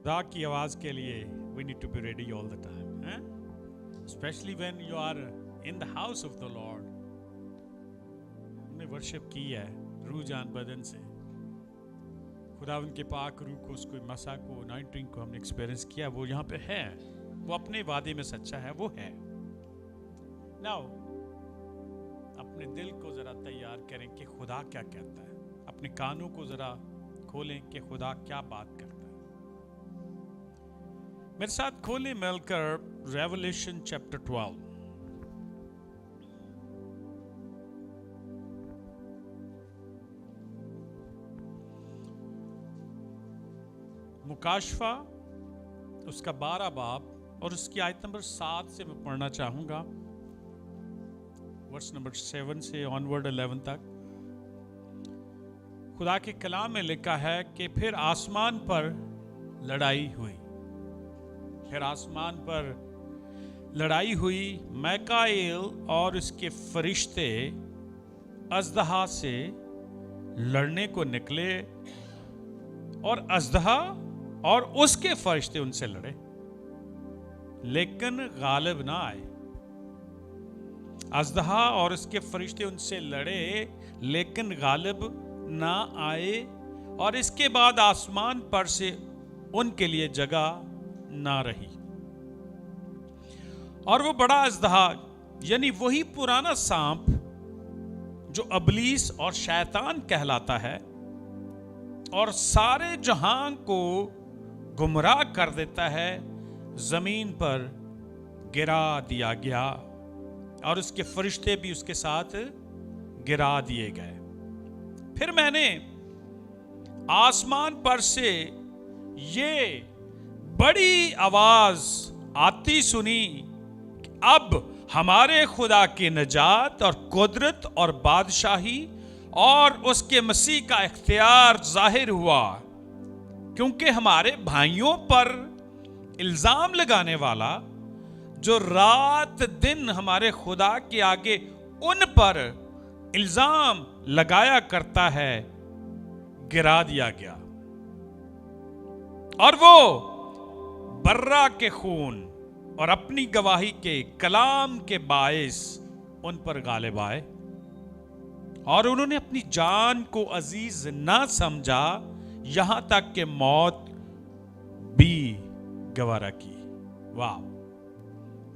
खुदा की आवाज के लिए we need to be ready all the time, especially when you are in the house of the Lord. हमने वर्शिप की है रूह जान बदन से, खुदा उनके पाक रूह को, उसको मसा को, अनॉइंटिंग को हमने एक्सपीरियंस किया. वो यहाँ पे है, वो अपने वादे में सच्चा है, वो है. नाउ अपने दिल को जरा तैयार करें कि खुदा क्या कहता है. अपने कानों को जरा खोलें कि खुदा क्या बात करता है. मेरे साथ खोलें मिलकर रेवलेशन चैप्टर 12. मुकाशफा उसका 12 बाब और उसकी आयत नंबर 7 से मैं पढ़ना चाहूंगा, वर्स नंबर 7 से ऑनवर्ड 11 तक. खुदा के कलाम में लिखा है कि फिर आसमान पर लड़ाई हुई. फिर आसमान पर लड़ाई हुई. मैकाएल और उसके फरिश्ते अजदहा से लड़ने को निकले और अजदहा और उसके फरिश्ते उनसे लड़े, लेकिन गालिब ना आए. अजदहा और उसके फरिश्ते उनसे लड़े लेकिन गालिब ना आए. और इसके बाद आसमान पर से उनके लिए जगह ना रही. और वो बड़ा अजदहा यानी वही पुराना सांप जो अबलीस और शैतान कहलाता है और सारे जहां को गुमराह कर देता है, जमीन पर गिरा दिया गया और उसके फरिश्ते भी उसके साथ गिरा दिए गए. फिर मैंने आसमान पर से ये बड़ी आवाज आती सुनी कि अब हमारे खुदा की निजात और कुदरत और बादशाही और उसके मसीह का इख्तियार जाहिर हुआ, क्योंकि हमारे भाइयों पर इल्जाम लगाने वाला जो रात दिन हमारे खुदा के आगे उन पर इल्जाम लगाया करता है, गिरा दिया गया. और वो बर्रा के खून और अपनी गवाही के कलाम के बायस उन पर गालिब आए और उन्होंने अपनी जान को अजीज ना समझा, यहां तक कि मौत भी गवारा की. वाह.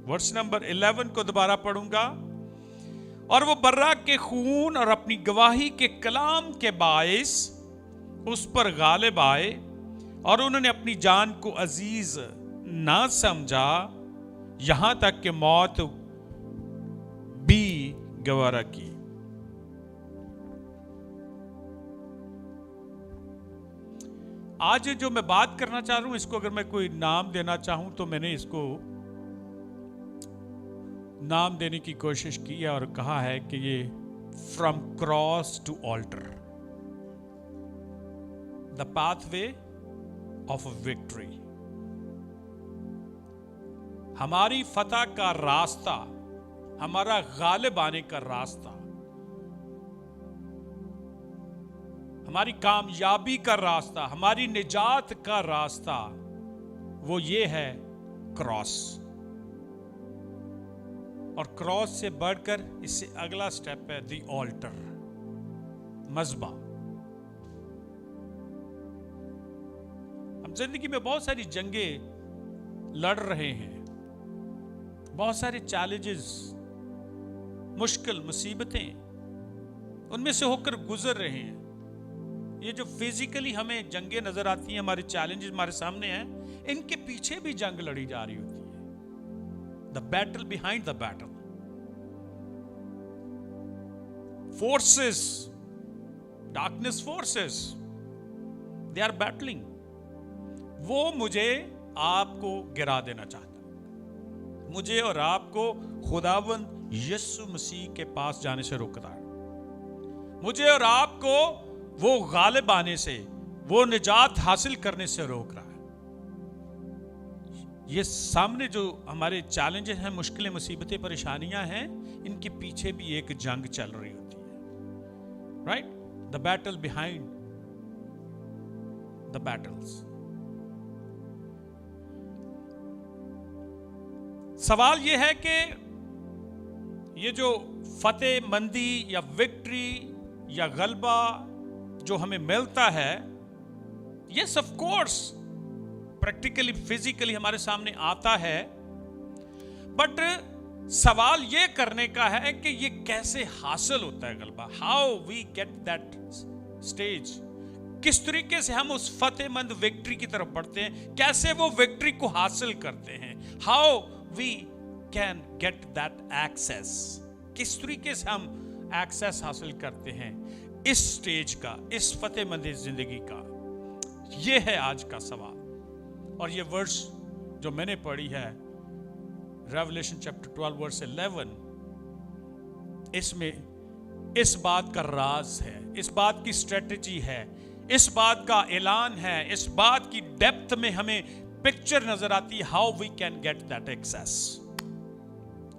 वर्स नंबर 11 को दोबारा पढ़ूंगा. और वो बर्रा के खून और अपनी गवाही के कलाम के बायस उस पर गालिब आए और उन्होंने अपनी जान को अजीज ना समझा, यहां तक कि मौत भी गवारा की. आज जो मैं बात करना चाह रहा हूं, इसको अगर मैं कोई नाम देना चाहूं तो मैंने इसको नाम देने की कोशिश की है और कहा है कि ये from cross to altar, the pathway of victory. हमारी फतह का रास्ता, हमारा गालिब आने का रास्ता, हमारी कामयाबी का रास्ता, हमारी निजात का रास्ता, वो ये है क्रॉस. और क्रॉस से बढ़कर इससे अगला स्टेप है द ऑल्टर, मज़बा. हम जिंदगी में बहुत सारी जंगें लड़ रहे हैं, बहुत सारे चैलेंजेस, मुश्किल मुसीबतें उनमें से होकर गुजर रहे हैं. ये जो फिजिकली हमें जंगें नजर आती हैं, हमारे चैलेंजेस हमारे सामने हैं, इनके पीछे भी जंग लड़ी जा रही होती है. The battle behind the battle. Forces, darkness forces, they are battling. वो मुझे आपको गिरा देना चाहता है, मुझे और आपको खुदावंद यीशु मसीह के पास जाने से रोकता है, मुझे और आपको वो गालिब आने से, वो निजात हासिल करने से रोक रहा है. ये सामने जो हमारे चैलेंजेस हैं, मुश्किलें, मुसीबतें, परेशानियां हैं, इनके पीछे भी एक जंग चल रही होती है. Right? The battle behind the battles. सवाल ये है कि ये जो फतेह मंदी या विक्ट्री या गलबा जो हमें मिलता है, yes of course practically physically हमारे सामने आता है, बट सवाल ये करने का है कि ये कैसे हासिल होता है गलबा, how we get that stage, किस तरीके से हम उस फतेहमंद विक्ट्री की तरफ बढ़ते हैं, कैसे वो विक्ट्री को हासिल करते हैं, how we can get that access, किस तरीके से हम एक्सेस हासिल करते हैं इस स्टेज का, इस फतेहमंद जिंदगी का। ये है आज का सवाल। और ये वर्स जो मैंने पढ़ी है रेवलेशन चैप्टर 12 वर्स 11, इसमें इस बात का राज है, इस बात की स्ट्रेटजी है, इस बात का ऐलान है, इस बात की डेप्थ में हमें पिक्चर नजर आती है, how we can get that access,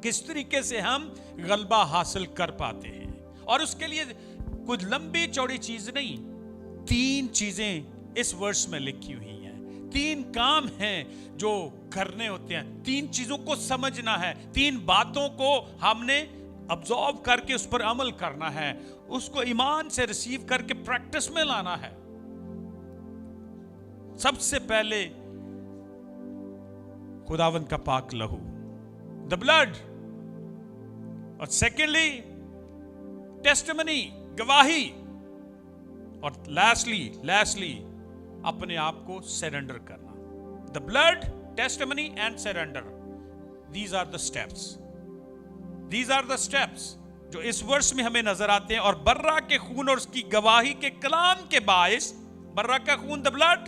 किस तरीके से हम गलबा हासिल कर पाते हैं। और उसके लिए कुछ लंबी चौड़ी चीज नहीं, 3 चीजें इस वर्ष में लिखी हुई हैं, 3 काम हैं जो करने होते हैं, 3 चीजों को समझना है, 3 बातों को हमने अब्जॉर्व करके उस पर अमल करना है, उसको ईमान से रिसीव करके प्रैक्टिस में लाना है। सबसे पहले खुदावंद का पाक लहू, द ब्लड, और सेकेंडली टेस्टिमनी, गवाही, और लास्टली अपने आप को सरेंडर करना। The blood, testimony and surrender, these are the steps, these are the steps जो इस वर्ष में हमें नजर आते हैं। और बर्रा के खून और उसकी गवाही के कलाम के बायस, बर्रा का खून द ब्लड,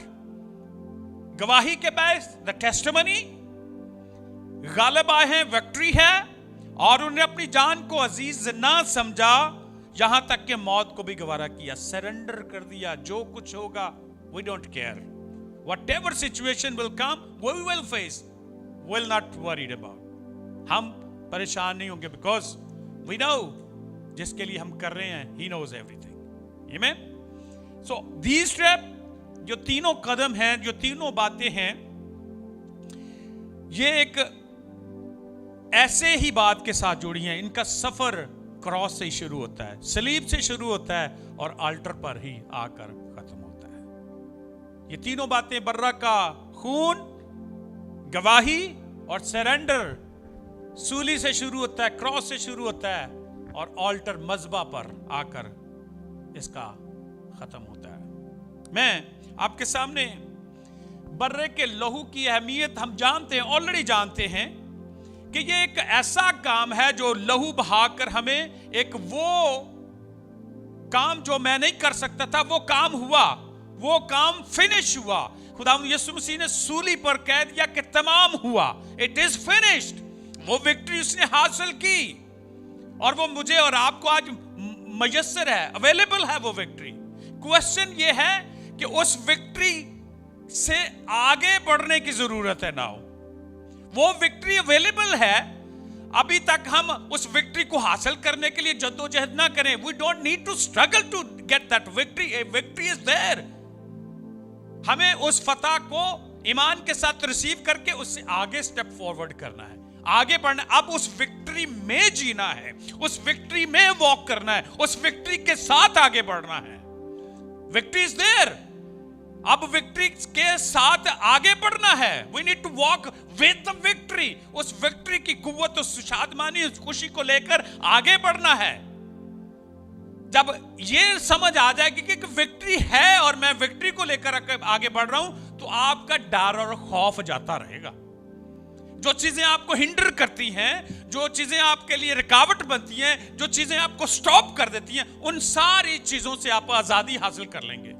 गवाही के बायस द टेस्टिमनी, गालिब आए हैं, विक्ट्री है, और उन्हें अपनी जान को अजीज ना समझा, यहां तक कि मौत को भी गवारा किया, सरेंडर कर दिया। जो कुछ होगा we don't care, whatever situation will come we will face, will not worried about, हम परेशान नहीं होंगे, because we know जिसके लिए हम कर रहे हैं he knows everything, amen। so these step, जो तीनों कदम हैं, जो तीनों बातें हैं, ये एक ऐसे ही बात के साथ जुड़ी हैं, इनका सफर क्रॉस से ही शुरू होता है, सलीब से शुरू होता है और अल्टर पर ही आकर खत्म होता है। ये तीनों बातें, बर्रा का खून, गवाही और सरेंडर, सूली से शुरू होता है, क्रॉस से शुरू होता है और ऑल्टर मज़बा पर आकर इसका खत्म होता है। मैं आपके सामने बर्रे के लहू की अहमियत हम जानते हैं, ऑलरेडी जानते हैं कि ये एक ऐसा काम है जो लहू बहाकर हमें एक वो काम जो मैं नहीं कर सकता था, वो काम हुआ, वो काम फिनिश हुआ। खुदावंद यीशु मसीह ने सूली पर कह दिया कि तमाम हुआ, इट इज फिनिश्ड। वो विक्ट्री उसने हासिल की और वो मुझे और आपको आज मयस्सर है, अवेलेबल है वो विक्ट्री। क्वेश्चन ये है कि उस विक्ट्री से आगे बढ़ने की जरूरत है। नाउ वो विक्ट्री अवेलेबल है, अभी तक हम उस विक्ट्री को हासिल करने के लिए जद्दोजहद ना करें। We don't need to struggle to get that victory, a victory is there. हमें उस फतह को ईमान के साथ रिसीव करके उससे आगे स्टेप फॉरवर्ड करना है, आगे बढ़ना। अब उस विक्ट्री में जीना है, उस विक्ट्री में वॉक करना है, उस विक्ट्री के साथ आगे बढ़ना है। विक्ट्री इज देयर, अब विक्ट्री के साथ आगे बढ़ना है। We need to walk with the victory. उस विक्ट्री की कुव्वत, उस शादमानी, उस खुशी को लेकर आगे बढ़ना है। जब ये समझ आ जाएगी कि विक्ट्री है और मैं विक्ट्री को लेकर आगे बढ़ रहा हूं, तो आपका डर और खौफ जाता रहेगा। जो चीजें आपको हिंडर करती हैं, जो चीजें आपके लिए रुकावट बनती हैं, जो चीजें आपको स्टॉप कर देती हैं, उन सारी चीजों से आप आजादी हासिल कर लेंगे।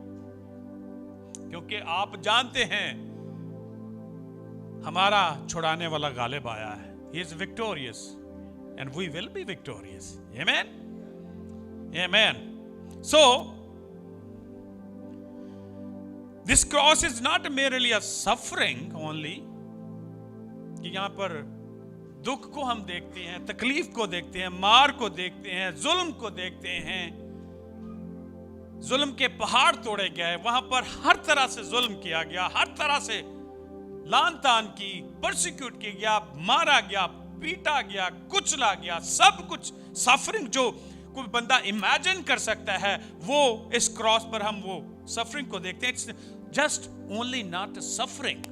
क्योंकि आप जानते हैं हमारा छुड़ाने वाला गालिब आया है। He is victorious and we will be victorious. Amen? Amen. So, this cross is not merely a suffering only, कि यहां पर दुख को हम देखते हैं, तकलीफ को देखते हैं, मार को देखते हैं, जुल्म को देखते हैं। जुल्म के पहाड़ तोड़े गए, वहां पर हर तरह से जुल्म किया गया, हर तरह से लान तान की, परसिक्यूट किया गया, मारा गया, पीटा गया, कुचला गया, सब कुछ सफरिंग जो कोई बंदा इमेजिन कर सकता है, वो इस क्रॉस पर हम वो सफरिंग को देखते हैं. It's just only not a suffering.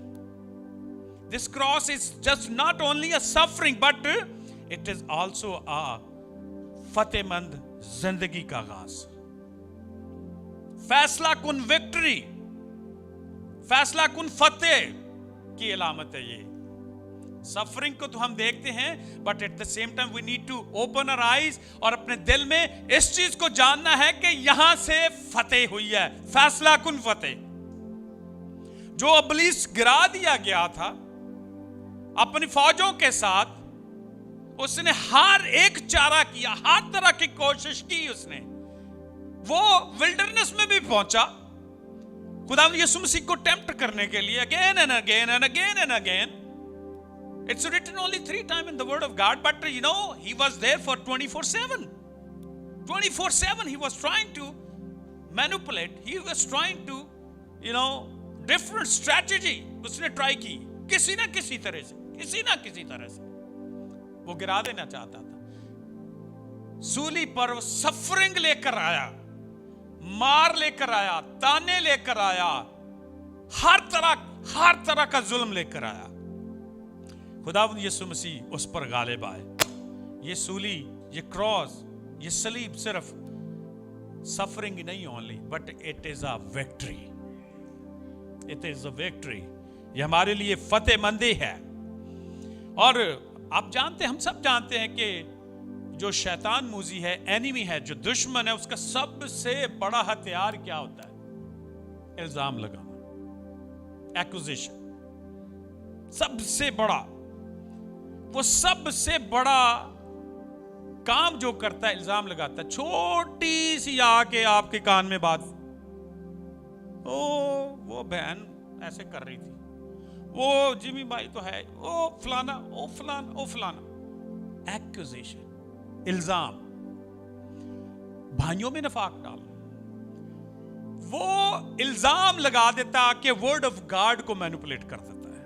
This cross is just not only a suffering, but it is also a फतेहमंद जिंदगी का आगाज. फैसला कुन विक्ट्री, फैसला कुन फतेह की अलामत है ये. सफरिंग को तो हम देखते हैं, but at the same time we need to open our eyes और अपने दिल में इस चीज को जानना है कि यहां से फतेह हुई है. फैसला कुन फतेह. जो इब्लीस गिरा दिया गया था अपनी फौजों के साथ, उसने हर एक चारा किया, हर तरह की कोशिश की उसने. वो विल्डरनेस में भी पहुंचा खुदावंद यीशु मसीह को टेम्प्ट करने के लिए, again and again and again and again. It's written only 3 times in the word of God, but you know, he was there for 24/7. 24/7 he was trying to manipulate, he was trying to, you know, different strategy उसने try की, किसी ना किसी तरह से वो गिरा देना चाहता था. सूली पर वो सफरिंग लेकर आया, मार लेकर आया, ताने लेकर आया, हर तरह का जुल्म लेकर आया. खुदावंद यीशु मसीह उस पर गालिब आए. ये सूली, ये क्रॉस, ये सलीब सिर्फ सफरिंग नहीं only, but it is a victory. It is a victory. ये हमारे लिए फतेहमंदी है. और आप जानते हैं, हम सब जानते हैं कि जो शैतान मूजी है, एनिमी है, जो दुश्मन है, उसका सबसे बड़ा हथियार क्या होता है? इल्जाम लगाना, एक्यूजेशन. सबसे बड़ा, वो सबसे बड़ा काम जो करता है, इल्जाम लगाता है. छोटी सी आके आपके कान में बात, ओ वो बहन ऐसे कर रही थी, वो जिमी भाई तो है, ओ फलाना, ओ फलाना, ओ फलाना. एक्यूजेशन, इल्जाम, भाइयों में नफाक डाल. वो इल्जाम लगा देता कि वर्ड ऑफ गॉड को मैनिपुलेट कर देता है,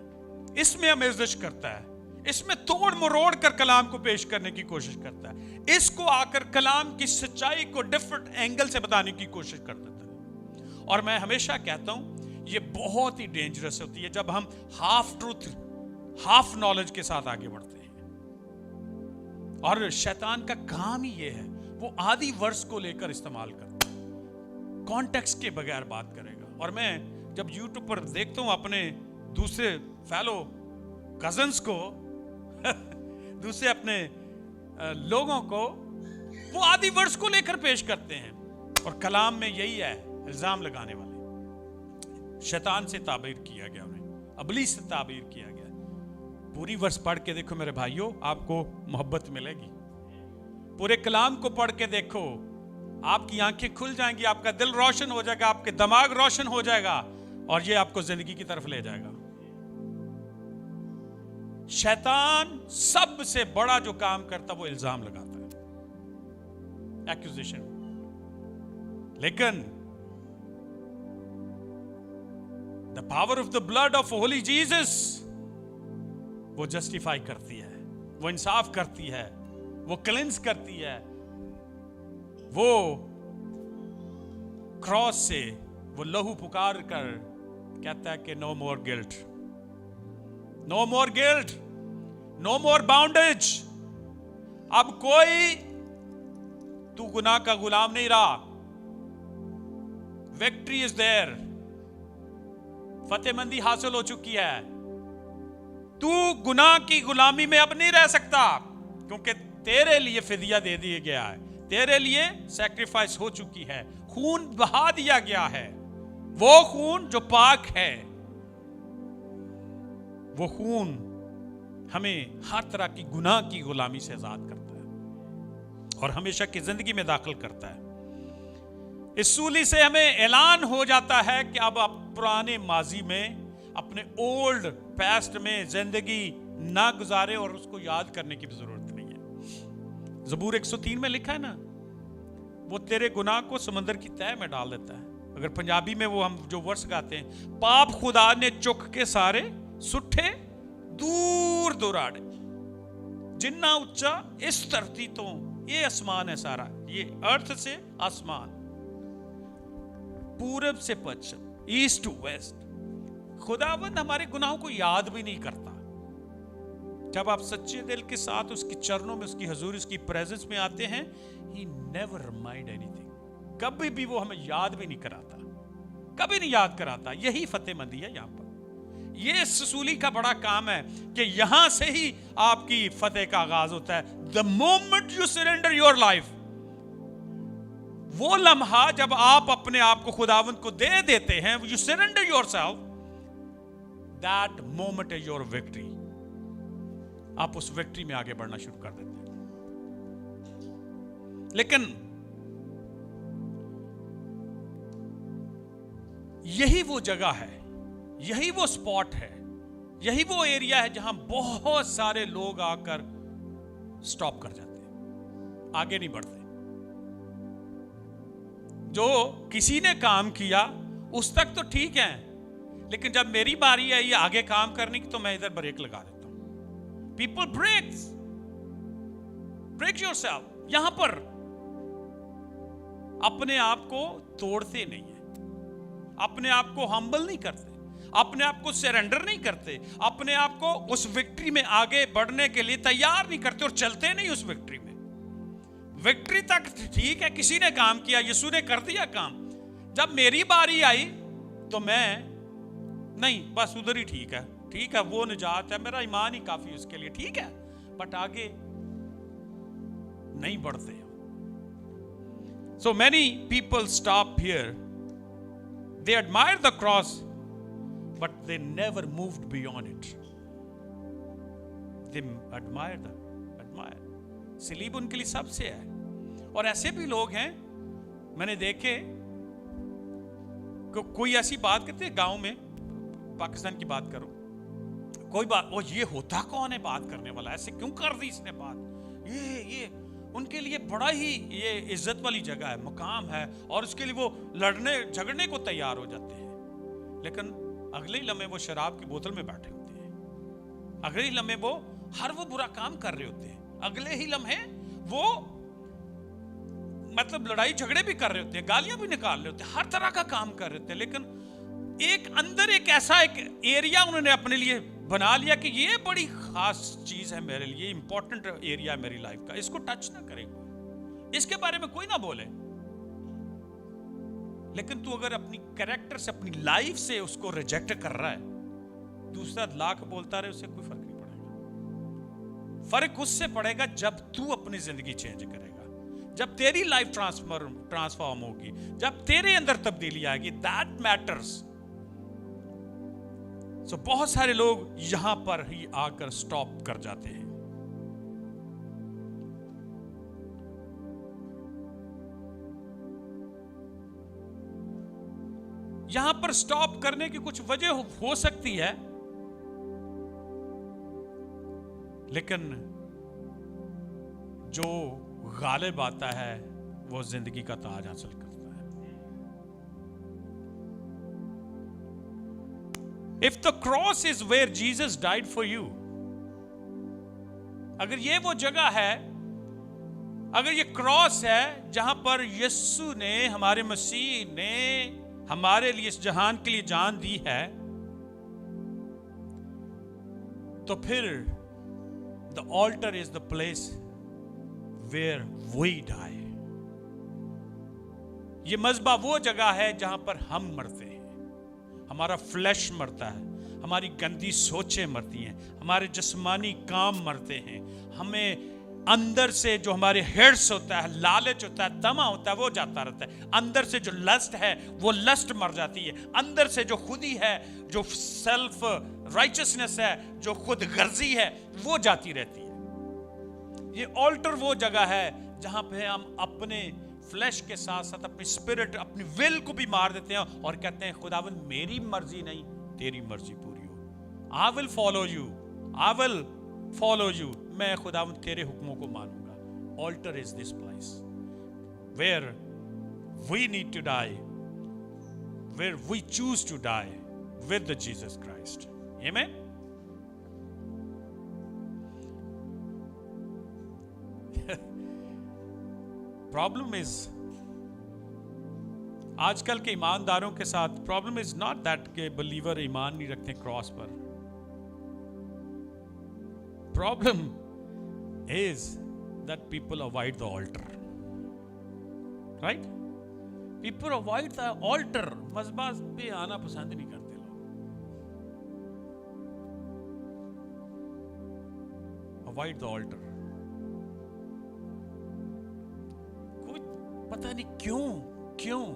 इसमें आमेज़श करता है, इसमें तोड़ मरोड़ कर कलाम को पेश करने की कोशिश करता है, इसको आकर कलाम की सच्चाई को डिफरेंट एंगल से बताने की कोशिश कर देता है. और मैं हमेशा कहता हूं, ये बहुत ही डेंजरस होती है जब हम हाफ ट्रूथ, हाफ नॉलेज के साथ आगे बढ़ते हैं. और शैतान का काम ही ये है, वो आधी वर्स को लेकर इस्तेमाल करता है, कॉन्टेक्स्ट के बगैर बात करेगा. और मैं जब यूट्यूब पर देखता हूं अपने दूसरे फेलो कजन्स को दूसरे अपने लोगों को, वो आधी वर्स को लेकर पेश करते हैं. और कलाम में यही है, इल्जाम लगाने वाले. शैतान से ताबीर किया गया, उन्हें इब्लीस से ताबीर किया गया. पूरी वर्स पढ़ के देखो मेरे भाइयों, आपको मोहब्बत मिलेगी. पूरे कलाम को पढ़ के देखो, आपकी आंखें खुल जाएंगी, आपका दिल रोशन हो जाएगा, आपके दिमाग रोशन हो जाएगा, और ये आपको जिंदगी की तरफ ले जाएगा. शैतान सबसे बड़ा जो काम करता, वो इल्जाम लगाता है, एक्यूजेशन. लेकिन the power of the blood of Holi Jesus, वो जस्टिफाई करती है, वो इंसाफ करती है, वो क्लेंस करती है. वो क्रॉस से वो लहू पुकार कर कहता है कि नो मोर गिल्ट, नो मोर गिल्ट, नो मोर बाउंडेज. अब कोई तू गुनाह का गुलाम नहीं रहा. विक्ट्री इज देयर, फतेहमंदी हासिल हो चुकी है. तू गुनाह की गुलामी में अब नहीं रह सकता, क्योंकि तेरे लिए फिदिया दे दिया गया है, तेरे लिए सैक्रिफाइस हो चुकी है, खून बहा दिया गया है. वो खून जो पाक है, वो खून हमें हर तरह की गुनाह की गुलामी से आजाद करता है और हमेशा की जिंदगी में दाखिल करता है. इस सूली से हमें ऐलान हो जाता है कि अब आप पुराने माजी में, अपने ओल्ड पास्ट में जिंदगी ना गुजारे और उसको याद करने की भी जरूरत नहीं है. ज़बूर 103 में लिखा है ना, वो तेरे गुनाह को समंदर की तह में डाल देता है. अगर पंजाबी में वो हम जो वर्स गाते हैं, पाप खुदा ने चुक के सारे ਸੁੱਠੇ ਦੂਰ ਦੁਰਾੜੇ, ਜਿੰਨਾ ਉੱਚਾ ਇਸ ਧਰਤੀ ਤੋਂ, ये आसमान है सारा, ये अर्थ से आसमान, पूरब से पश्चिम, ईस्ट टू वेस्ट, खुदावंद हमारे गुनाहों को याद भी नहीं करता। जब आप सच्चे दिल के साथ उसके चरणों में, उसकी हजूरी, उसकी प्रेजेंस में आते हैं, he never remind anything, कभी भी वो हमें याद भी नहीं कराता, कभी नहीं याद कराता। यही फतेहमंदी है यहाँ पर। ये रसूली का बड़ा काम है कि यहां से ही आपकी फतेह का आगाज होता है। The moment you surrender your life, वो लम्हा जब आप अपने आप को खुदावंद को दे देते हैं, you surrender yourself, that moment is your victory. आप उस विक्ट्री में आगे बढ़ना शुरू कर देते हैं। लेकिन यही वो जगह है, यही वो स्पॉट है, यही वो एरिया है जहां बहुत सारे लोग आकर स्टॉप कर जाते हैं, आगे नहीं बढ़ते। जो किसी ने काम किया उस तक तो ठीक है, लेकिन जब मेरी बारी आई आगे काम करने की, तो मैं इधर ब्रेक लगा देता हूं। People break yourself. यहां पर अपने आप को तोड़ते नहीं है, अपने आप को हम्बल नहीं करते, अपने आप को सरेंडर नहीं करते, अपने आप को उस विक्ट्री में आगे बढ़ने के लिए तैयार नहीं करते और चलते नहीं उस विक्ट्री में। विक्ट्री तक ठीक है, किसी ने काम किया, यीशु ने कर दिया काम। जब मेरी बारी आई तो मैं नहीं, बस उधर ही ठीक है, वो निजात है, मेरा ईमान ही काफी उसके लिए, ठीक है, बट आगे नहीं बढ़ते। So many people stop here. They admire the cross, but they never moved beyond it. They admire. सलीब उनके लिए सबसे है। और ऐसे भी लोग हैं, मैंने देखे, कोई ऐसी बात करते हैं गांव में, पाकिस्तान की बात करो, कोई बात, वो ये होता कौन है बात करने वाला, ऐसे क्यों कर दी इसने बात, ये उनके लिए बड़ा ही ये इज्जत वाली जगह है, मुकाम है, और उसके लिए वो लड़ने झगड़ने को तैयार हो जाते हैं। लेकिन अगले ही लम्हे वो शराब की बोतल में बैठे होते हैं, अगले ही लम्हे वो हर वो बुरा काम कर रहे होते हैं, अगले ही लम्हे वो मतलब लड़ाई झगड़े भी कर रहे होते हैं, गालियां भी निकाल रहे होते हैं, हर तरह का काम कर रहे होते हैं। लेकिन एक अंदर एक ऐसा एक एरिया उन्होंने अपने लिए बना लिया कि ये बड़ी खास चीज है मेरे लिए, इंपॉर्टेंट एरिया है मेरी लाइफ का, इसको टच ना करे, इसके बारे में कोई ना बोले। लेकिन तू अगर अपनी कैरेक्टर से, अपनी लाइफ से उसको रिजेक्ट कर रहा है, दूसरा लाख बोलता रहे, उससे कोई फर्क नहीं पड़ेगा। फर्क उससे पड़ेगा जब तू अपनी जिंदगी चेंज करेगा, जब तेरी लाइफ ट्रांसफॉर्म होगी, जब तेरे अंदर तब्दीली आएगी, दैट मैटर्स। सो बहुत सारे लोग यहां पर ही आकर स्टॉप कर जाते हैं। यहां पर स्टॉप करने की कुछ वजह हो सकती है, लेकिन जो गालिब आता है वो जिंदगी का ताज हासिल करता है। If the cross is where Jesus died for you, अगर ये वो जगह है, अगर ये क्रॉस है जहां पर यीशु ने, हमारे मसीह ने हमारे लिए इस जहान के लिए जान दी है, तो फिर the altar is the place where we die. ये मज़बा वो जगह है जहां पर हम मरते हैं, हमारा फ्लैश मरता है, हमारी गंदी सोचें मरती हैं, हमारे जिस्मानी काम मरते हैं, हमें अंदर से जो हमारे हिर्स होता है, लालच होता है, तमा होता है, वो जाता रहता है। अंदर से जो लस्ट है वो लस्ट मर जाती है, अंदर से जो खुदी है, जो सेल्फ राइचसनेस है, जो खुद गर्जी है, वो जाती रहती है। ये ऑल्टर वो जगह है जहां पे हम अपने फ्लैश के साथ साथ अपनी स्पिरिट, अपनी विल को भी मार देते हैं और कहते हैं खुदावंद मेरी मर्जी नहीं, तेरी मर्जी पूरी हो। I will follow you, I will follow you, मैं खुदावंद तेरे हुक्मों को मानूंगा। Altar is this place where we need to die, where we choose to die with the Jesus Christ. आमीन। प्रॉब्लम इज, आजकल के ईमानदारों के साथ प्रॉब्लम इज नॉट दैट के बिलीवर ईमान नहीं रखते क्रॉस पर. Problem is that people avoid the altar. Right? People avoid the altar. मज़बा पे आना पसंद नहीं करते लोग. Avoid the altar. कोई पता नहीं क्यों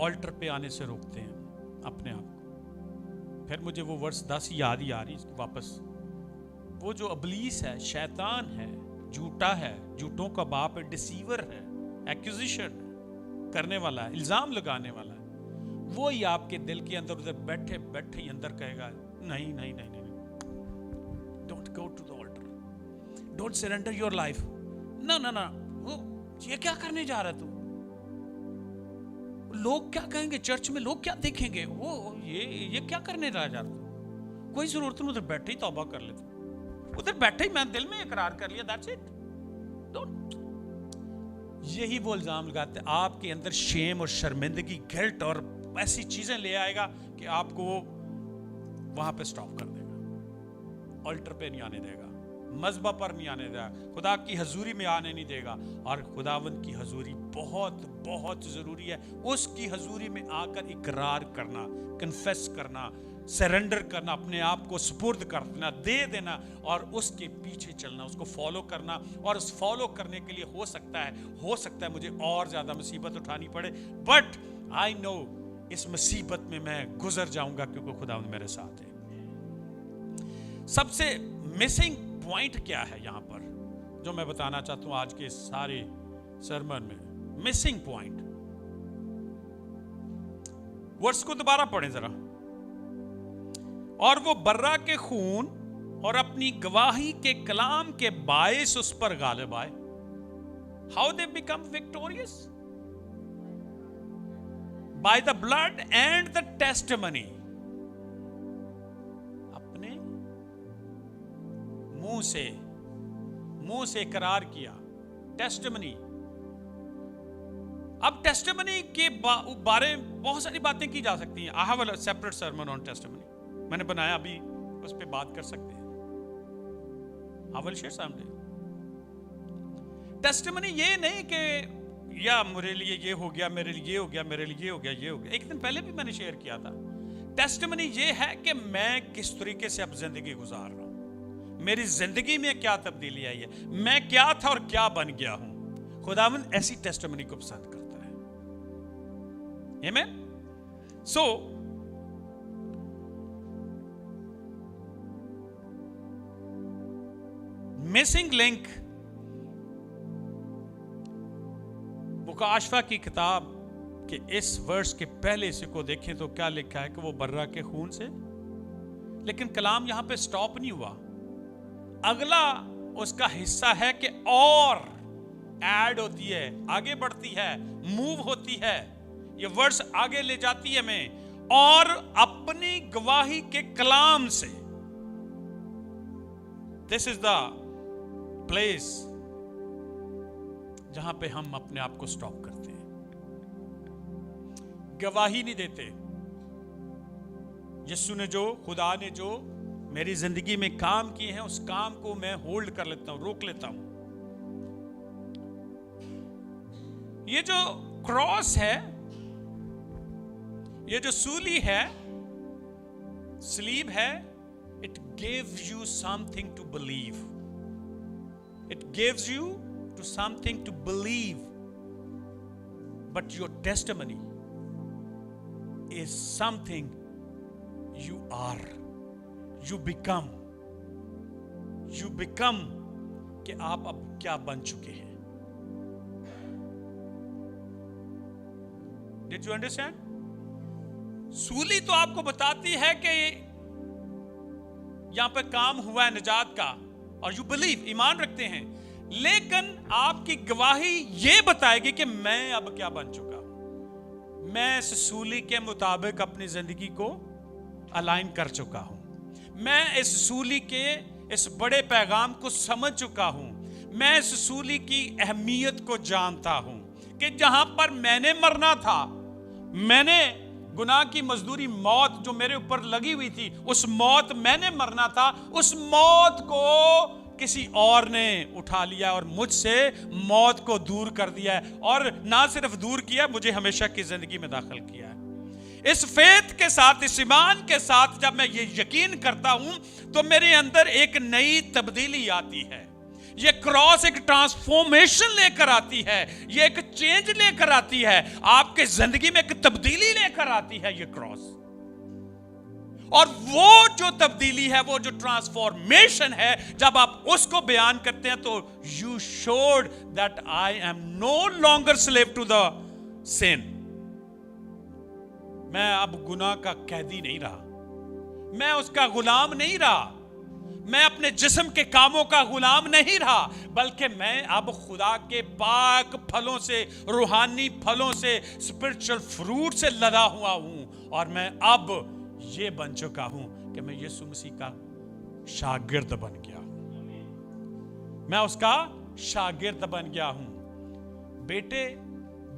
ऑल्टर पे आने से रोकते हैं अपने आप को. फिर मुझे वो वर्ष 10 याद ही आ रही है वापस. वो जो इब्लीस है, शैतान है, झूठा है, झूठों का बाप है, डिसीवर है, एक्यूजिशन करने वाला है, इल्जाम लगाने वाला है, वो ही आपके दिल के अंदर उधर बैठे बैठे ही अंदर कहेगा नहीं नहीं नहीं नहीं, don't go to the altar, don't surrender your life. ना ना ना, ये क्या करने जा रहा है तू? लोग क्या कहेंगे, चर्च में लोग क्या देखेंगे, वो ये क्या करने जा रहा तू? कोई जरूरत नहीं, उधर बैठे ही तौबा कर लेते, उधर बैठे ही मैं दिल में इकरार कर लिया, दैट्स इट. डोंट. यही वो इल्जाम लगाते हैं आपके अंदर, शेम और शर्मिंदगी, गिल्ट और ऐसी चीजें ले आएगा कि आपको वहां पे स्टॉप कर देगा. ऑल्टर पे नहीं आने देगा, मज़बा पर नहीं आने देगा, खुदा की हजूरी में आने नहीं देगा. और खुदावंद की हजूरी बहुत बहुत ज़रूरी है. उसकी हजूरी में आकर इकरार करना, कन्फेस करना, सरेंडर करना, अपने आप को सुपुर्द कर देना, दे देना और उसके पीछे चलना, उसको फॉलो करना. और उस फॉलो करने के लिए हो सकता है मुझे और ज़्यादा मुसीबत उठानी पड़े, बट आई नो इस मुसीबत में मैं गुजर जाऊंगा क्योंकि खुदावंद मेरे साथ है. सबसे मिसिंग पॉइंट क्या है यहां पर जो मैं बताना चाहता हूं आज के सारे सरमन में? मिसिंग पॉइंट, वर्ड्स को दोबारा पढ़ें जरा. और वो बर्रा के खून और अपनी गवाही के कलाम के बायस उस पर गालिब आए. How they become victorious? By the blood and the testimony. अपने मुंह से इकरार किया, टेस्टिमनी. अब टेस्टिमनी के बारे में बहुत सारी बातें की जा सकती हैं. I have a separate sermon on testimony, मैंने बनाया, अभी उस पे बात कर सकते हैं. I will share someday. Testimony ये नहीं कि या मेरे लिए ये हो गया, मेरे लिए ये हो गया, मेरे लिए ये हो गया, ये हो गया. एक दिन पहले भी मैंने शेयर किया था. टेस्टिमनी ये है कि मैं किस तरीके से अब जिंदगी गुजार रहा हूं, मेरी जिंदगी में क्या तब्दीली आई है, मैं क्या था और क्या बन गया हूं. खुदावंद ऐसी टेस्टिमनी को पसंद करता है. आमीन. सो मिसिंग लिंक, मुकाशफा की किताब के इस वर्ष के पहले हिस्से को देखें तो क्या लिखा है कि वो बर्रा के खून से. लेकिन कलाम यहां पे स्टॉप नहीं हुआ. अगला उसका हिस्सा है कि और ऐड होती है, आगे बढ़ती है, मूव होती है. ये वर्ड्स आगे ले जाती है हमें, और अपनी गवाही के कलाम से. दिस इज द प्लेस जहां पे हम अपने आप को स्टॉप करते हैं, गवाही नहीं देते. यीशु ने जो, खुदा ने जो मेरी जिंदगी में काम किए हैं, उस काम को मैं होल्ड कर लेता हूं, रोक लेता हूं. ये जो क्रॉस है, ये जो सूली है, स्लीब है, it gives you something to believe. It gives you to something to believe, but your testimony is something you are, you become कि आप अब क्या बन चुके हैं. Did you understand? सूली तो आपको बताती है कि यहां पर काम हुआ है निजात का, और यू बिलीव, ईमान रखते हैं. लेकिन आपकी गवाही ये बताएगी कि मैं अब क्या बन चुका हूं. मैं इस सूली के मुताबिक अपनी जिंदगी को अलाइन कर चुका हूं. मैं इस सूली के इस बड़े पैगाम को समझ चुका हूं. میں اس सूली की अहमियत को जानता हूं कि जहां पर मैंने मरना था, मैंने गुनाह की मजदूरी मौत जो मेरे ऊपर लगी हुई थी, उस मौत मैंने मरना था, उस मौत को किसी और ने उठा लिया और मुझसे मौत को दूर कर दिया है, और ना सिर्फ दूर किया, मुझे हमेशा की जिंदगी में दाखिल किया है। इस फेथ के साथ, इस ईमान के साथ जब मैं ये यकीन करता हूं तो मेरे अंदर एक नई तब्दीली आती है। ये क्रॉस एक ट्रांसफॉर्मेशन लेकर आती है, ये एक चेंज लेकर आती है, आपके जिंदगी में एक तब्दीली लेकर आती है ये क्रॉस। और वो जो तब्दीली है, वो जो ट्रांसफॉर्मेशन है, जब आप उसको बयान करते हैं तो you showed that I am no longer slave to the sin. मैं अब गुनाह का कैदी नहीं रहा, मैं उसका गुलाम नहीं रहा, मैं अपने जिस्म के कामों का गुलाम नहीं रहा, बल्कि मैं अब खुदा के पाक फलों से, रूहानी फलों से, स्पिरिचुअल फ्रूट से लदा हुआ हूं। और मैं अब ये बन चुका हूं कि मैं यीशु मसीह का शागिर्द बन गया हूं, मैं उसका शागिर्द बन गया हूं। बेटे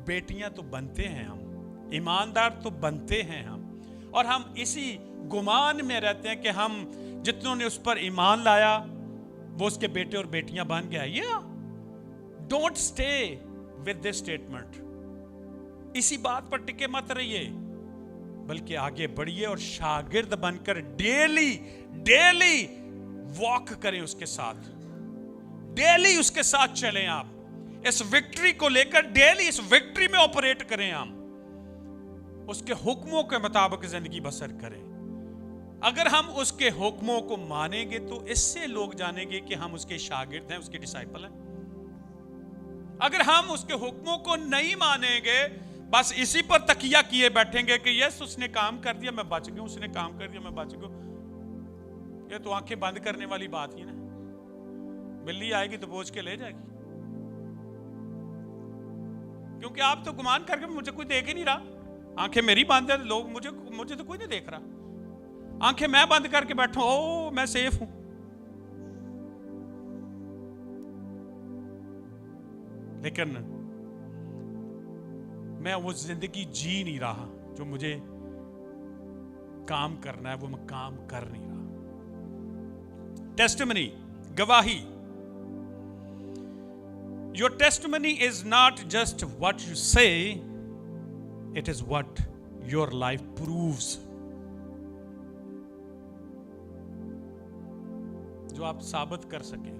बेटियां तो बनते हैं हम, ईमानदार तो बनते हैं हम, और हम इसी गुमान में रहते हैं कि हम जितनों ने उस पर ईमान लाया वो उसके बेटे और बेटियां बन गया। या don't stay with this statement, इसी बात पर टिके मत रहिए, बल्कि आगे बढ़िए और शागिर्द बनकर डेली डेली वॉक करें उसके साथ, डेली उसके साथ चलें। आप इस विक्ट्री को लेकर डेली इस विक्ट्री में ऑपरेट करें, आप उसके हुक्मों के मुताबिक जिंदगी बसर करें। अगर हम उसके हुक्मों को मानेंगे तो इससे लोग जानेंगे कि हम उसके शागिर्द हैं, उसके डिसाइपल हैं। अगर हम उसके हुक्मों को नहीं मानेंगे, बस इसी पर तकिया किए बैठेंगे कि यस उसने काम कर दिया मैं बच गया, उसने काम कर दिया मैं बच गया, ये तो आंखें बंद करने वाली बात ही ना। बिल्ली आएगी तो बोझ के ले जाएगी, क्योंकि आप तो गुमान करके मुझे कोई देख ही नहीं रहा। आंखें मेरी बंद है, लोग मुझे तो कोई नहीं देख रहा। आंखें मैं बंद करके बैठूं, ओ मैं सेफ हूं। लेकिन मैं वो जिंदगी जी नहीं रहा जो मुझे काम करना है, वो मैं काम कर नहीं रहा। टेस्टिमनी, गवाही। Your testimony is not just what you say, it is what your life proves. जो आप साबित कर सके,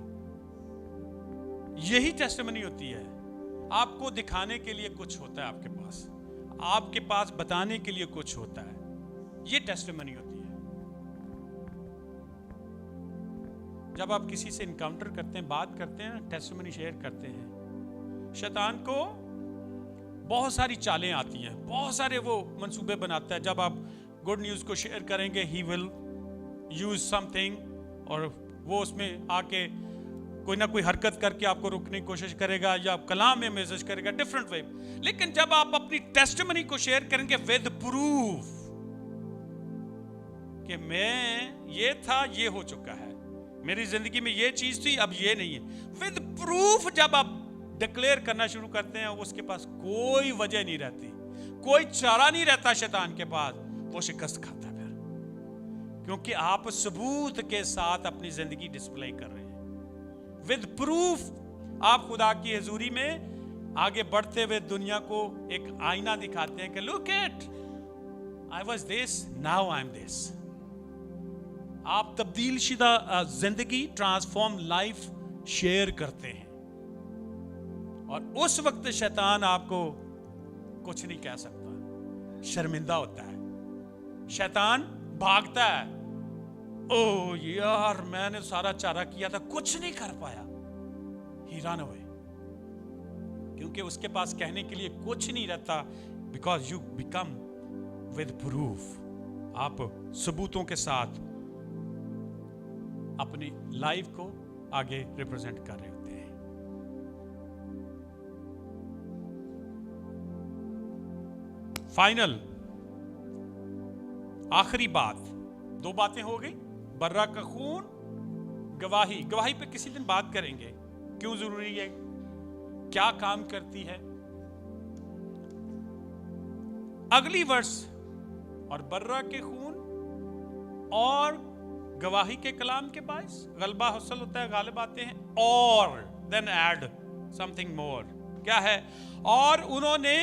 यही टेस्टिमनी होती है। आपको दिखाने के लिए कुछ होता है आपके पास बताने के लिए कुछ होता है, ये टेस्टिमनी होती है। जब आप किसी से इनकाउंटर करते हैं, बात करते हैं, टेस्टिमनी शेयर करते हैं, शैतान को बहुत सारी चालें आती हैं, बहुत सारे वो मंसूबे बनाता है। जब आप गुड न्यूज़ को शेयर करेंगे, ही विल यूज समथिंग, और वो उसमें आके कोई ना कोई हरकत करके आपको रोकने की कोशिश करेगा, या कलाम में मैसेज करेगा, डिफरेंट वे। लेकिन जब आप अपनी टेस्टिमनी को शेयर करेंगे विद प्रूफ कि मैं ये था, ये हो चुका है, मेरी जिंदगी में ये चीज थी, अब ये नहीं है, विद प्रूफ जब आप डिक्लेयर करना शुरू करते हैं, उसके पास कोई वजह नहीं रहती, कोई चारा नहीं रहता शैतान के पास, वो शिकस्त खाता है फिर, क्योंकि आप सबूत के साथ अपनी जिंदगी डिस्प्ले कर रहे हैं। विद प्रूफ आप खुदा की हजूरी में आगे बढ़ते हुए दुनिया को एक आईना दिखाते हैं कि look at, I was this, now I am this. आप तब्दील शुदा जिंदगी, ट्रांसफॉर्म लाइफ शेयर करते हैं, और उस वक्त शैतान आपको कुछ नहीं कह सकता, शर्मिंदा होता है, शैतान भागता है, ओ यार मैंने सारा चारा किया था, कुछ नहीं कर पाया, ही रन अवे, क्योंकि उसके पास कहने के लिए कुछ नहीं रहता, because you become with proof. आप सबूतों के साथ अपनी लाइफ को आगे रिप्रेजेंट कर रहे होते हैं। फाइनल, आखिरी बात, दो बातें हो गई, बर्रा का खून, गवाही। गवाही पे किसी दिन बात करेंगे, क्यों जरूरी है, क्या काम करती है। अगली वर्स, और बर्रा के खून और गवाही के कलाम के बायस गलबा हासिल होता है, गालिब आते हैं। और देन ऐड समथिंग मोर, क्या है, और उन्होंने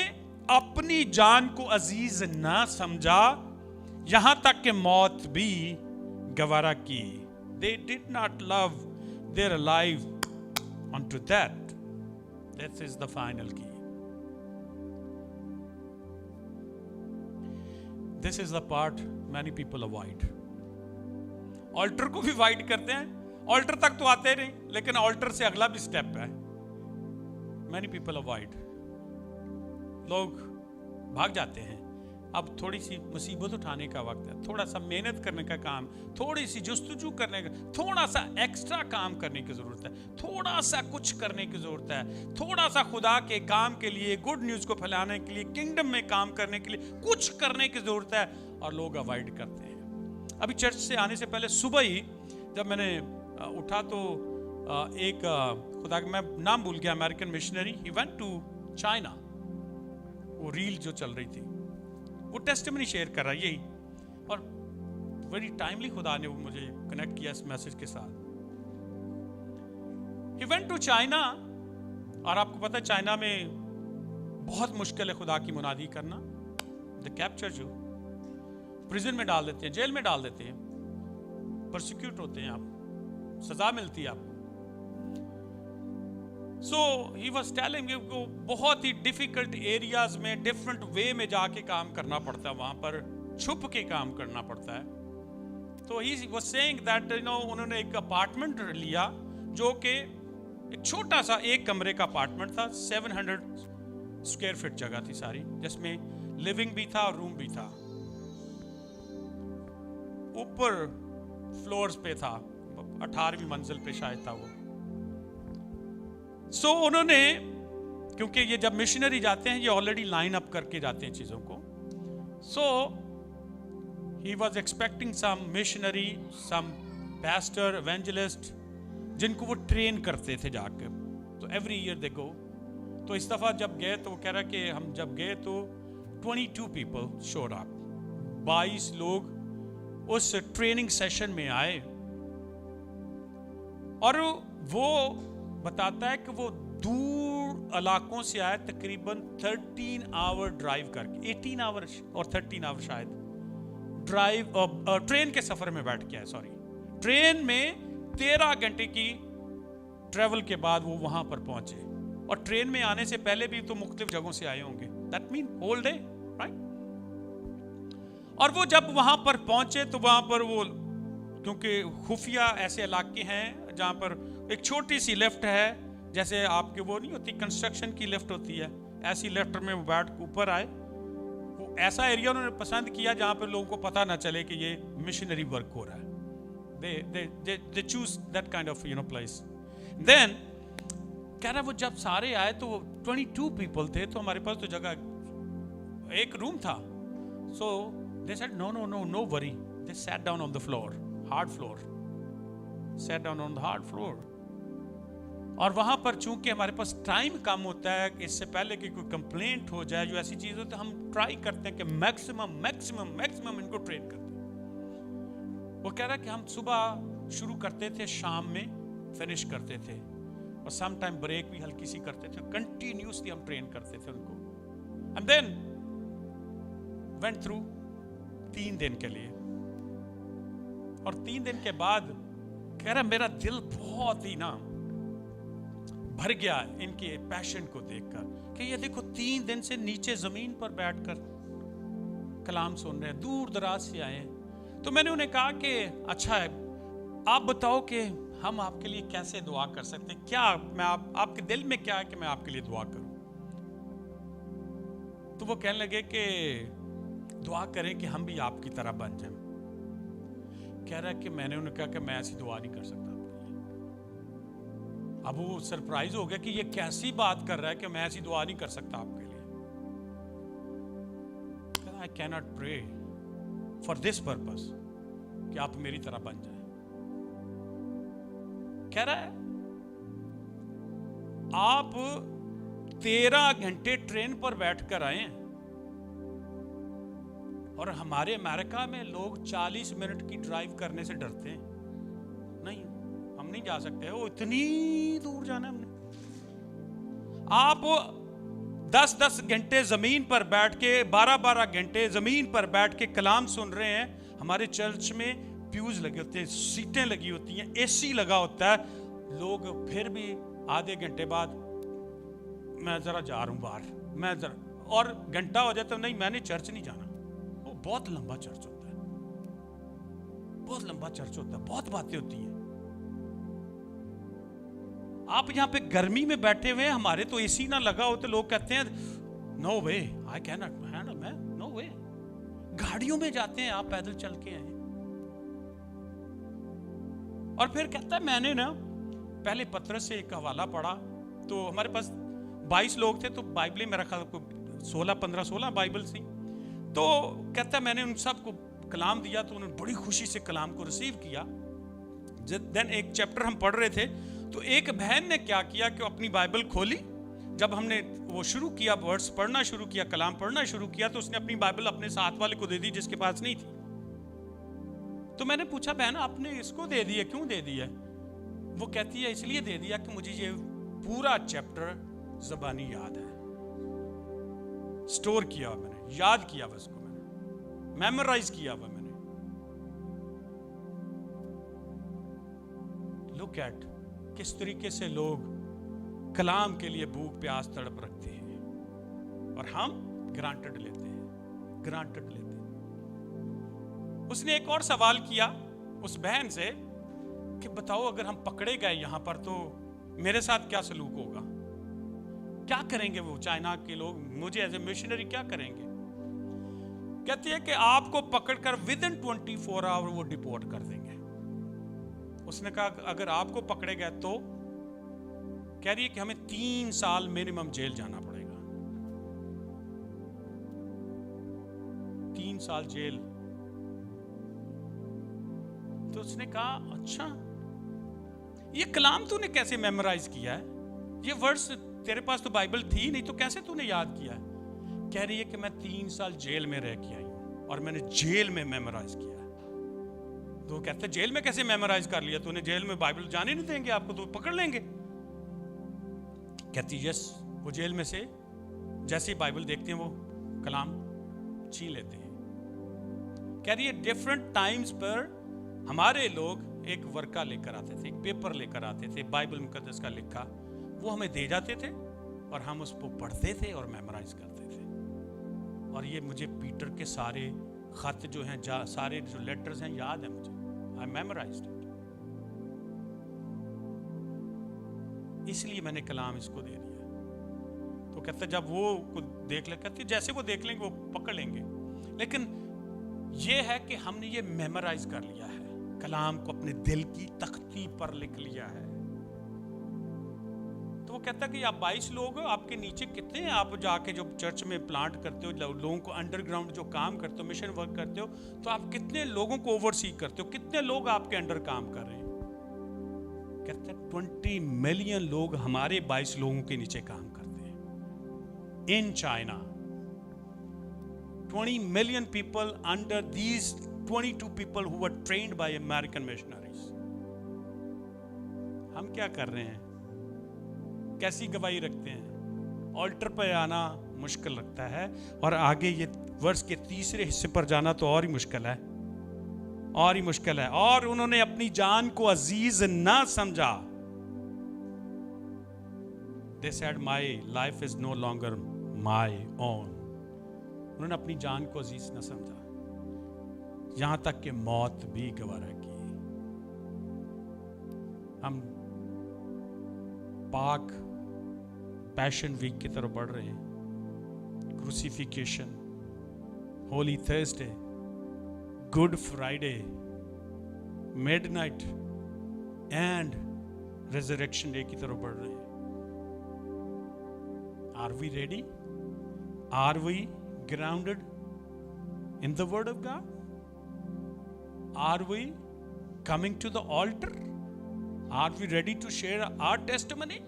अपनी जान को अजीज ना समझा, यहां तक कि मौत भी गवारा की। They did not love their life unto death. This is the final key. This is the part many people avoid. Altar को भी अवॉइड करते हैं, ऑल्टर तक तो आते नहीं, लेकिन ऑल्टर से अगला भी स्टेप है। Many people avoid. लोग भाग जाते हैं। अब थोड़ी सी मुसीबत उठाने का वक्त है, थोड़ा सा मेहनत करने का काम, थोड़ी सी जुस्तजू करने का, थोड़ा सा एक्स्ट्रा काम करने की जरूरत है, थोड़ा सा कुछ करने की जरूरत है, थोड़ा सा खुदा के काम के लिए, गुड न्यूज को फैलाने के लिए, किंगडम में काम करने के लिए कुछ करने की जरूरत है, और लोग अवॉइड करते हैं। अभी चर्च से आने से पहले सुबह ही जब मैंने उठा तो एक खुदा मैं नाम भूल गया, American missionary, he went to China, वो रील जो चल रही थी, वो टेस्टिमनी शेयर कर रहा है यही, और वेरी टाइमली खुदा ने वो मुझे कनेक्ट किया इस मैसेज के साथ। ही वेंट टू चाइना, और आपको पता है चाइना में बहुत मुश्किल है खुदा की मुनादी करना। द कैप्चर यू, प्रिजन में डाल देते हैं, जेल में डाल देते हैं, प्रोसिक्यूट होते हैं, आप सजा मिलती है आपको। सो ही वॉज टेलिंग यू को बहुत ही डिफिकल्ट एरियाज में डिफरेंट वे में जाके काम करना पड़ता है, वहां पर छुप के काम करना पड़ता है। तो he was saying that you know उन्होंने एक अपार्टमेंट लिया जो कि एक छोटा सा एक कमरे का अपार्टमेंट था, 700 स्क्वायर फीट जगह थी सारी, जिसमें लिविंग भी था और रूम भी था। ऊपर फ्लोर्स पे था, 18वीं मंजिल पे शायद था वो। सो उन्होंने, क्योंकि ये जब मिशनरी जाते हैं ये ऑलरेडी लाइन अप करके जाते हैं चीजों को, so he was expecting some missionary, some pastor, evangelist, जिनको वो ट्रेन करते थे जाकर। तो एवरी ईयर दे गो। तो इस दफा जब गए तो वो कह रहा कि हम जब गए तो 22 पीपल शोड अप, 22 लोग उस ट्रेनिंग सेशन में आए। और वो बताता है कि वो दूर इलाकों से आए, तकरीबन 13 आवर ड्राइव करके, 18 आवर और 13 आवर शायद ड्राइव, ट्रेन के सफर में बैठ के आए, सॉरी ट्रेन में 13 घंटे की ट्रेवल के बाद वो वहां पर पहुंचे। और ट्रेन में आने से पहले भी तो मुख्तलिफ जगहों से आए होंगे, that mean whole day, right. और वो जब वहां पर पहुंचे तो वहां पर वो, क्योंकि खुफिया ऐसे इलाके हैं जहां पर एक छोटी सी लिफ्ट है, जैसे आपके वो नहीं होती कंस्ट्रक्शन की लिफ्ट होती है, ऐसी लिफ्ट में वो बैठ ऊपर आए। वो ऐसा एरिया उन्होंने पसंद किया जहां पर लोगों को पता ना चले कि ये मिशनरी वर्क हो रहा है। they choose that kind of place. Then कह रहा वो जब सारे आए तो 22 people थे, तो हमारे पास तो जगह एक रूम था। So they said no worry. They sat down on the floor, hard floor. Sat down on the hard floor. और वहां पर चूंकि हमारे पास टाइम कम होता है, इससे पहले कि कोई कंप्लेंट हो जाए, जो ऐसी चीज हो, तो हम ट्राई करते हैं कि मैक्सिमम इनको ट्रेन करते हैं। वो कह रहा है कि हम सुबह शुरू करते थे, शाम में फिनिश करते थे, और सम टाइम ब्रेक भी हल्की सी करते थे, कंटिन्यूसली हम ट्रेन करते थे उनको। एंड देन वेंट थ्रू 3 दिन के लिए। और 3 दिन के बाद कह रहा मेरा दिल बहुत ही ना भर गया इनके पैशन को देखकर, कि ये देखो 3 दिन से नीचे जमीन पर बैठकर कलाम सुन रहे हैं, दूर दराज से आए हैं। तो मैंने उन्हें कहा कि अच्छा है, आप बताओ कि हम आपके लिए कैसे दुआ कर सकते हैं, क्या मैं आपके दिल में क्या है कि मैं आपके लिए दुआ करूं। तो वो कहने लगे कि दुआ करें कि हम भी आपकी तरह बन जाएं। कह रहा है कि मैंने उन्हें कहा कि मैं ऐसी दुआ नहीं कर सकता आपके लिए। अब वो सरप्राइज हो गया कि ये कैसी बात कर रहा है कि मैं ऐसी दुआ नहीं कर सकता आपके लिए। कह रहा I can not pray for this purpose कि आप मेरी तरह बन जाए। कह रहा है आप 13 घंटे ट्रेन पर बैठकर आए हैं, और हमारे अमेरिका में लोग 40 मिनट की ड्राइव करने से डरते हैं। नहीं, हम नहीं जा सकते, वो इतनी दूर जाना है हमने। आप 10-10 घंटे जमीन पर बैठ के, 12-12 घंटे जमीन पर बैठ के कलाम सुन रहे हैं। हमारे चर्च में प्यूज लगे होते हैं, सीटें लगी होती हैं, एसी लगा होता है, लोग फिर भी आधे घंटे बाद मैं जरा जा रहा हूं बाहर, मैं जरा, और घंटा हो जाता, नहीं मैंने चर्च नहीं जाना। वो बहुत लंबा चर्च होता है, बहुत लंबा चर्च होता है, बहुत बातें होती हैं। आप यहां पे गर्मी में बैठे हुए हैं, हमारे तो एसी ना लगा हो तो लोग कहते हैं no way, I can not handle, मैं नो वे। गाड़ियों में जाते हैं, आप पैदल चल के आए। और फिर कहता है मैंने ना पहले पत्रस से एक हवाला पढ़ा, तो हमारे पास 22 लोग थे, तो बाइबल मेरा ख्याल 16 बाइबल थी। तो कहता है मैंने उन सबको कलाम दिया, तो उन्होंने बड़ी खुशी से कलाम को रिसीव किया। देन एक चैप्टर हम पढ़ रहे थे, तो एक बहन ने क्या किया कि अपनी बाइबल खोली, जब हमने वो शुरू किया, वर्ड्स पढ़ना शुरू किया, कलाम पढ़ना शुरू किया, तो उसने अपनी बाइबल अपने साथ वाले को दे दी जिसके पास नहीं थी। तो मैंने पूछा बहन आपने इसको दे दी है, क्यों दे दी है? वो कहती है इसलिए दे दिया कि मुझे ये पूरा चैप्टर ज़बानी याद है, स्टोर किया मैंने, याद किया हुआ उसको, मैंने मेमोराइज किया हुआ मैंने। लुक एट किस तरीके से लोग कलाम के लिए भूख प्यास तड़प रखते हैं, और हम ग्रांटेड लेते हैं, ग्रांटेड लेते हैं। उसने एक और सवाल किया उस बहन से कि बताओ अगर हम पकड़े गए यहां पर तो मेरे साथ क्या सलूक होगा, क्या करेंगे वो चाइना के लोग, मुझे एज ए मिशनरी क्या करेंगे? कहती है कि आपको पकड़कर विद इन 24 आवर वो डिपोर्ट कर देंगे। उसने कहा अगर आपको पकड़े गए तो, कह रही है कि हमें 3 साल मिनिमम जेल जाना पड़ेगा, 3 साल जेल। तो उसने कहा अच्छा ये कलाम तूने कैसे मेमोराइज किया है, ये वर्ड्स तेरे पास तो बाइबल थी नहीं, तो कैसे तूने याद किया है? कह रही है कि मैं 3 साल जेल में रह के आई हूं और मैंने जेल में मेमोराइज किया है। तो कहते जेल में कैसे मेमोराइज कर लिया तूने, जेल में बाइबल जाने नहीं देंगे आपको, तो पकड़ लेंगे। कहती यस, वो जेल में से जैसे ही बाइबल देखते हैं वो कलाम छीन लेते हैं। कह रही है डिफरेंट टाइम्स पर हमारे लोग एक वर्का लेकर आते थे, एक पेपर लेकर आते थे बाइबल मुकद्दस का लिखा, वो हमें दे जाते थे और हम उसको पढ़ते थे और मेमोराइज करते थे। और ये मुझे पीटर के सारे खत जो हैं, सारे जो लेटर्स हैं याद है मुझे, आई मेमोराइज्ड इट। इसलिए मैंने कलाम इसको दे दिया। तो कहता जब वो देख ले, कहती जैसे वो देख लेंगे वो पकड़ लेंगे, लेकिन ये है कि हमने ये मेमोराइज कर लिया है, कलाम को अपने दिल की तख्ती पर लिख लिया है। तो वो कहता कि आप 22 लोग हो, आपके नीचे कितने हैं? आप जाके जो चर्च में प्लांट करते हो, लोगों को अंडरग्राउंड जो काम करते हो, मिशन वर्क करते हो, तो आप कितने लोगों को ओवरसी करते हो, कितने लोग आपके अंडर काम कर रहे हैं? कहते हैं 20 मिलियन लोग हमारे 22 लोगों के नीचे काम करते हैं in China. 20 million people under these 22 people who were trained by American missionaries. हम क्या कर रहे हैं, कैसी गवाही रखते हैं? ऑल्टर पर आना मुश्किल लगता है, और आगे ये वर्ष के तीसरे हिस्से पर जाना तो और ही मुश्किल है, और ही मुश्किल है। और उन्होंने अपनी जान को अजीज ना समझा। They said my life is no longer my own. उन्होंने अपनी जान को अजीज न समझा, यहां तक कि मौत भी गवारा की। हम पाक पैशन वीक की तरफ बढ़ रहे हैं। Crucifixion, Holy Thursday, Good Friday, midnight and Resurrection Day की तरफ बढ़ रहे हैं। Are we ready? Are we grounded in the word of God? Are we coming to the altar? Are we ready to share our testimony?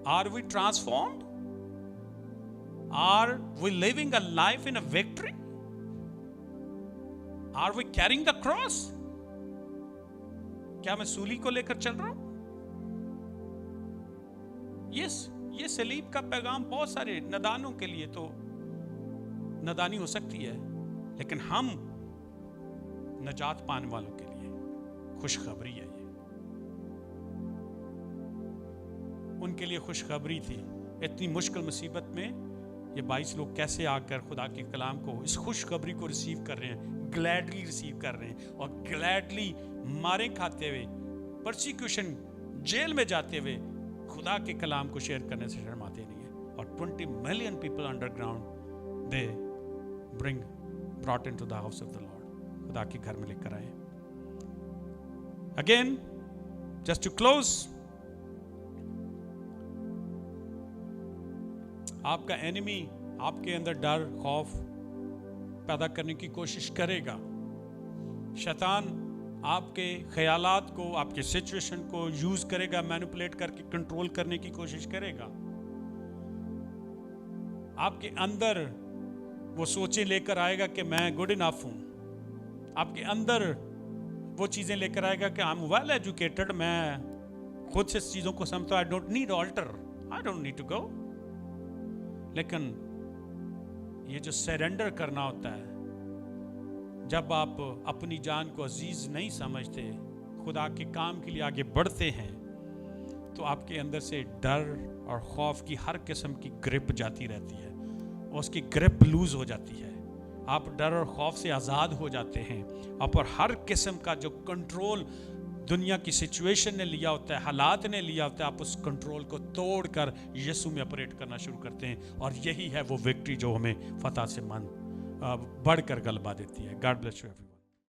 Are we transformed? Are we living a life in a victory? Are we carrying the cross? क्या मैं सूली को लेकर चल रहा हूं? ये सलीब का पैगाम बहुत सारे नादानों के लिए तो नादानी हो सकती है, लेकिन हम नजात पाने वालों के लिए खुशखबरी है। ये उनके लिए खुशखबरी थी। इतनी मुश्किल मुसीबत में ये 22 लोग कैसे आकर खुदा के कलाम को, इस खुशखबरी को रिसीव कर रहे हैं, ग्लैडली रिसीव कर रहे हैं, और ग्लैडली मारे खाते हुए, परसिक्यूशन, जेल में जाते हुए खुदा के कलाम को शेयर करने से शर्माते नहीं है। और 20 million people underground they brought into the house of the Lord, खुदा के घर में लेकर आए। अगेन, जस्ट टू क्लोज, आपका एनिमी आपके अंदर डर, खौफ पैदा करने की कोशिश करेगा। शैतान आपके ख्यालात को, आपके सिचुएशन को यूज करेगा, मैनिपुलेट करके कंट्रोल करने की कोशिश करेगा। आपके अंदर वो सोचें लेकर आएगा कि मैं गुड इनफ हूं। आपके अंदर वो चीजें लेकर आएगा कि आई एम वेल एजुकेटेड, मैं खुद से चीजों को समझता हूं, I don't need altar, I don't need to go. लेकिन ये जो सरेंडर करना होता है, जब आप अपनी जान को अजीज नहीं समझते, खुदा के काम के लिए आगे बढ़ते हैं, तो आपके अंदर से डर और खौफ की हर किस्म की ग्रिप जाती रहती है, और उसकी ग्रिप लूज हो जाती है। आप डर और खौफ से आज़ाद हो जाते हैं। आप पर हर किस्म का जो कंट्रोल दुनिया की सिचुएशन ने लिया होता है, हालात ने लिया होता है, आप उस कंट्रोल को तोड़कर यीशु में ऑपरेट करना शुरू करते हैं। और यही है वो विक्ट्री जो हमें फतह से बढ़कर गलबा देती है। God bless you.